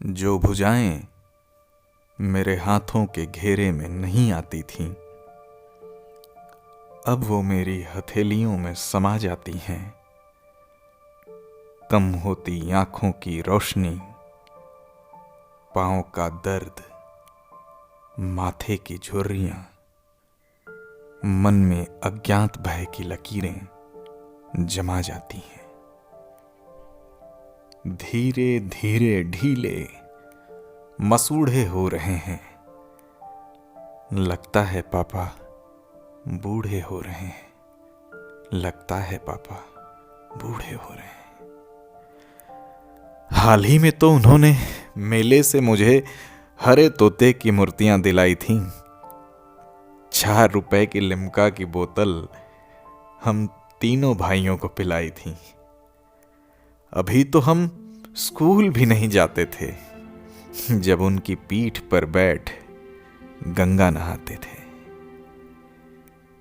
जो भुजाएं मेरे हाथों के घेरे में नहीं आती थीं, अब वो मेरी हथेलियों में समा जाती हैं। कम होती आंखों की रोशनी, पांव का दर्द, माथे की झुर्रियां, मन में अज्ञात भय की लकीरें जमा जाती हैं। धीरे धीरे ढीले मसूढ़े हो रहे हैं। लगता है पापा बूढ़े हो रहे हैं। लगता है पापा बूढ़े हो रहे हैं। हाल ही में तो उन्होंने मेले से मुझे हरे तोते की मूर्तियां दिलाई थीं। 4 रुपए की लिम्का की बोतल हम तीनों भाइयों को पिलाई थी। अभी तो हम स्कूल भी नहीं जाते थे जब उनकी पीठ पर बैठ गंगा नहाते थे।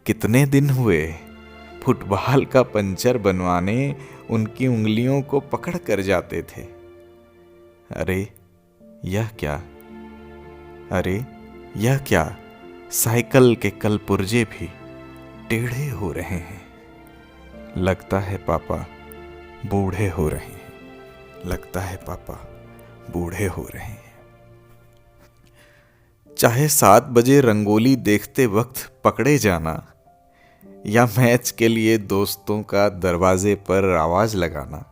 कितने दिन हुए फुटबॉल का पंचर बनवाने उनकी उंगलियों को पकड़ कर जाते थे। अरे यह क्या, अरे यह क्या, साइकिल के कल पुर्जे भी टेढ़े हो रहे हैं। लगता है पापा बूढ़े हो रहे हैं। लगता है पापा बूढ़े हो रहे हैं। चाहे 7 बजे रंगोली देखते वक्त पकड़े जाना, या मैच के लिए दोस्तों का दरवाजे पर आवाज लगाना,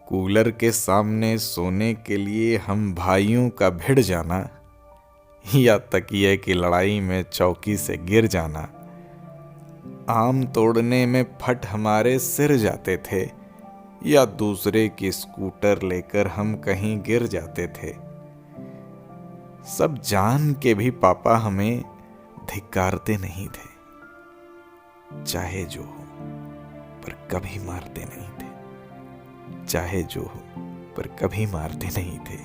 कूलर के सामने सोने के लिए हम भाइयों का भिड़ जाना, या तकिए की लड़ाई में चौकी से गिर जाना, आम तोड़ने में फट हमारे सिर जाते थे, या दूसरे की स्कूटर लेकर हम कहीं गिर जाते थे। सब जान के भी पापा हमें धिक्कारते नहीं थे। चाहे जो हो पर कभी मारते नहीं थे। चाहे जो हो पर कभी मारते नहीं थे।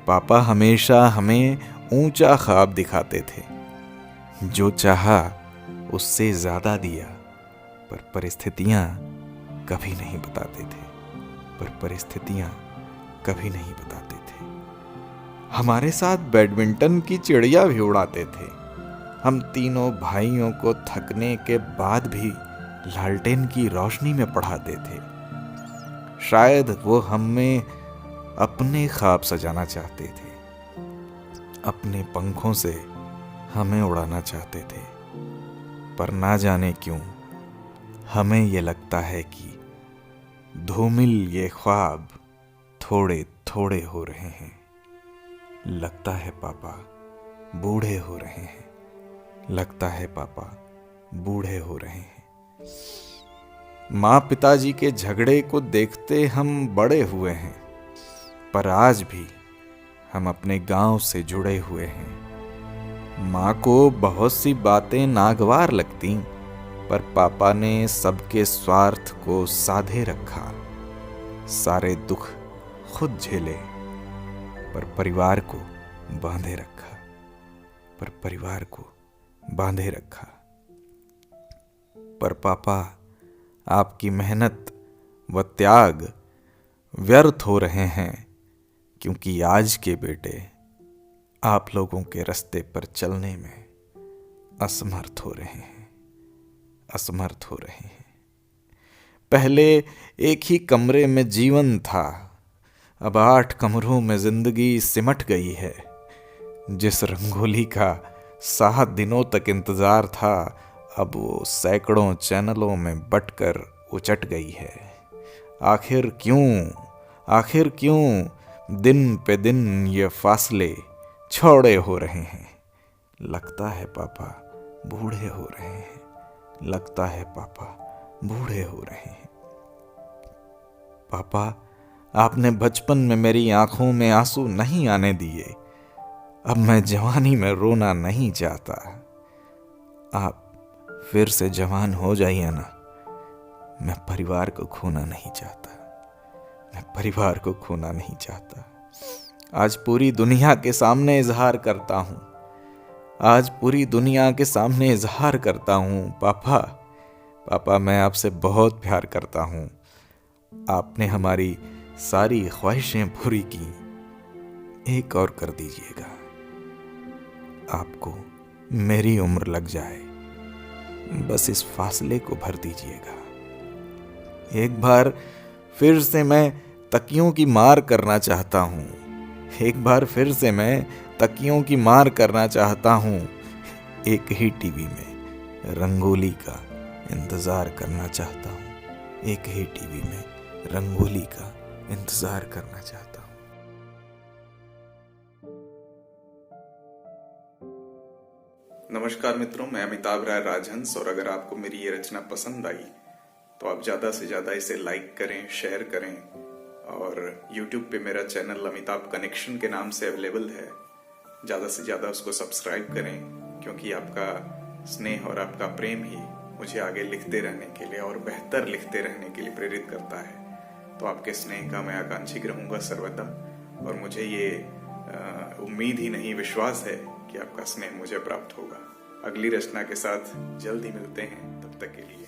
पापा हमेशा हमें ऊंचा ख्वाब दिखाते थे। जो चाहा उससे ज्यादा दिया, पर परिस्थितियां कभी नहीं बताते थे। पर परिस्थितियां कभी नहीं बताते थे। हमारे साथ बैडमिंटन की चिड़िया भी उड़ाते थे। हम तीनों भाइयों को थकने के बाद भी लालटेन की रोशनी में पढ़ाते थे। शायद वो हमें अपने ख्वाब सजाना चाहते थे। अपने पंखों से हमें उड़ाना चाहते थे। पर ना जाने क्यों हमें ये लगता है कि धूमिल ये ख्वाब थोड़े थोड़े हो रहे हैं। लगता है पापा बूढ़े हो रहे हैं। लगता है पापा बूढ़े हो रहे हैं। माँ पिताजी के झगड़े को देखते हम बड़े हुए हैं, पर आज भी हम अपने गांव से जुड़े हुए हैं। माँ को बहुत सी बातें नागवार लगती, पर पापा ने सबके स्वार्थ को साधे रखा। सारे दुख खुद झेले, पर परिवार को बांधे रखा। पर परिवार को बांधे रखा। पर पापा आपकी मेहनत व त्याग व्यर्थ हो रहे हैं, क्योंकि आज के बेटे आप लोगों के रास्ते पर चलने में असमर्थ हो रहे हैं। असमर्थ हो रहे हैं। पहले एक ही कमरे में जीवन था, अब 8 कमरों में जिंदगी सिमट गई है। जिस रंगोली का 7 दिनों तक इंतजार था, अब वो सैकड़ों चैनलों में बंटकर उचट गई है। आखिर क्यों दिन पे दिन ये फासले चौड़े हो रहे हैं। लगता है पापा बूढ़े हो रहे हैं। लगता है पापा बूढ़े हो रहे हैं। पापा आपने बचपन में मेरी आंखों में आंसू नहीं आने दिए। अब मैं जवानी में रोना नहीं चाहता। आप फिर से जवान हो जाइए ना। मैं परिवार को खोना नहीं चाहता। मैं परिवार को खोना नहीं चाहता। आज पूरी दुनिया के सामने इजहार करता हूं। आज पूरी दुनिया के सामने इजहार करता हूं, पापा मैं आपसे बहुत प्यार करता हूं। आपने हमारी सारी ख्वाहिशें पूरी की। एक और कर दीजिएगा, आपको मेरी उम्र लग जाए, बस इस फासले को भर दीजिएगा। एक बार फिर से मैं तकियों की मार करना चाहता हूँ, एक बार फिर से मैं तकियों की मार करना चाहता हूँ। एक ही टीवी में रंगोली का इंतजार करना चाहता हूँ, एक ही टीवी में रंगोली का इंतजार करना चाहता हूँ। नमस्कार मित्रों, मैं अमिताभ राय राजहंस, और अगर आपको मेरी ये रचना पसंद आई तो आप ज़्यादा से ज़्यादा इसे लाइक करें, शेयर करें, और YouTube पे मेरा चैनल अमिताभ कनेक्शन के नाम से अवेलेबल है, ज़्यादा से ज़्यादा उसको सब्सक्राइब करें, क्योंकि आपका स्नेह और आपका प्रेम ही मुझे आगे लिखते रहने के लिए और बेहतर लिखते रहने के लिए प्रेरित करता है। तो आपके स्नेह का मैं आकांक्षी रहूँगा सर्वदा, और मुझे ये उम्मीद ही नहीं, विश्वास है कि आपका स्नेह मुझे प्राप्त होगा। अगली रचना के साथ जल्द ही मिलते हैं, तब तक के लिए